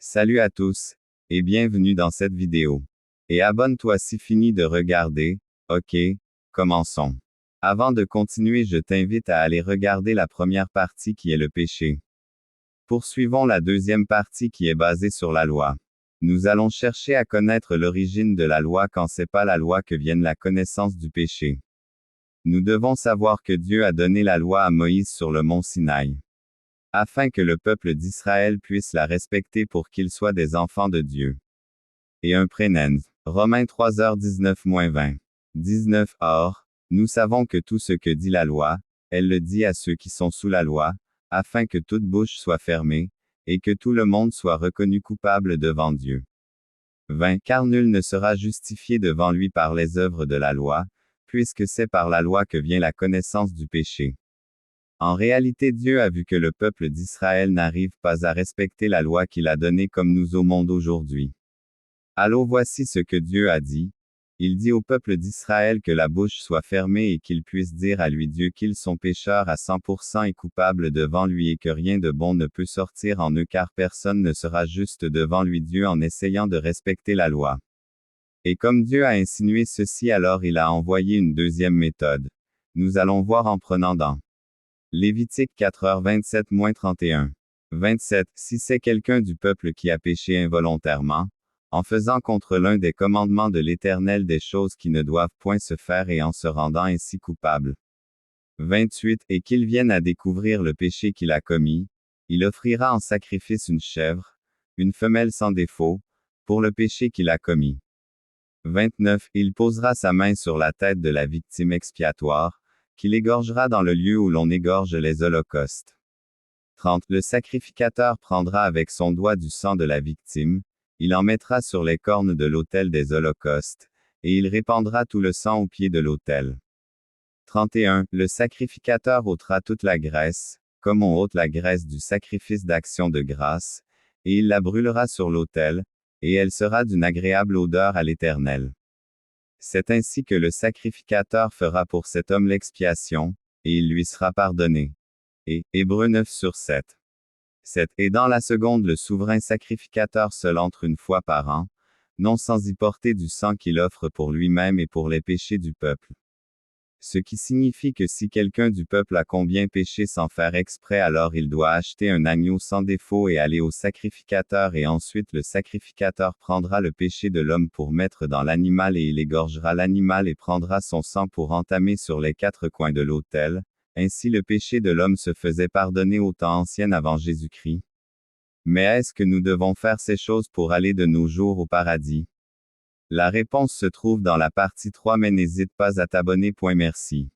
Salut à tous, et bienvenue dans cette vidéo. Et abonne-toi si fini de regarder. Ok, commençons. Avant de continuer, je t'invite à aller regarder la première partie qui est le péché. Poursuivons la deuxième partie qui est basée sur la loi. Nous allons chercher à connaître l'origine de la loi quand c'est pas la loi que vienne la connaissance du péché. Nous devons savoir que Dieu a donné la loi à Moïse sur le mont Sinaï, afin que le peuple d'Israël puisse la respecter pour qu'ils soient des enfants de Dieu. Et un prénen. Romains 3h19-20. 19 Or, nous savons que tout ce que dit la loi, elle le dit à ceux qui sont sous la loi, afin que toute bouche soit fermée, et que tout le monde soit reconnu coupable devant Dieu. 20 Car nul ne sera justifié devant lui par les œuvres de la loi, puisque c'est par la loi que vient la connaissance du péché. En réalité, Dieu a vu que le peuple d'Israël n'arrive pas à respecter la loi qu'il a donnée comme nous au monde aujourd'hui. Alors voici ce que Dieu a dit. Il dit au peuple d'Israël que la bouche soit fermée et qu'ils puissent dire à lui Dieu qu'ils sont pécheurs à 100% et coupables devant lui et que rien de bon ne peut sortir en eux car personne ne sera juste devant lui Dieu en essayant de respecter la loi. Et comme Dieu a insinué ceci, alors il a envoyé une deuxième méthode. Nous allons voir en prenant dans Lévitique 4h27-31. 27 Si c'est quelqu'un du peuple qui a péché involontairement, en faisant contre l'un des commandements de l'Éternel des choses qui ne doivent point se faire et en se rendant ainsi coupable. 28 Et qu'il vienne à découvrir le péché qu'il a commis, il offrira en sacrifice une chèvre, une femelle sans défaut, pour le péché qu'il a commis. 29 Il posera sa main sur la tête de la victime expiatoire, qu'il égorgera dans le lieu où l'on égorge les holocaustes. 30 Le sacrificateur prendra avec son doigt du sang de la victime, il en mettra sur les cornes de l'autel des holocaustes, et il répandra tout le sang au pied de l'autel. 31 Le sacrificateur ôtera toute la graisse, comme on ôte la graisse du sacrifice d'action de grâce, et il la brûlera sur l'autel, et elle sera d'une agréable odeur à l'Éternel. C'est ainsi que le sacrificateur fera pour cet homme l'expiation, et il lui sera pardonné. Et, Hébreux 9/7. 7 Et dans la seconde le souverain sacrificateur seul entre une fois par an, non sans y porter du sang qu'il offre pour lui-même et pour les péchés du peuple. Ce qui signifie que si quelqu'un du peuple a combien péché sans faire exprès, alors il doit acheter un agneau sans défaut et aller au sacrificateur et ensuite le sacrificateur prendra le péché de l'homme pour mettre dans l'animal et il égorgera l'animal et prendra son sang pour entamer sur les 4 coins de l'autel. Ainsi le péché de l'homme se faisait pardonner au temps ancien avant Jésus-Christ. Mais est-ce que nous devons faire ces choses pour aller de nos jours au paradis? La réponse se trouve dans la partie 3 mais n'hésite pas à t'abonner. Merci.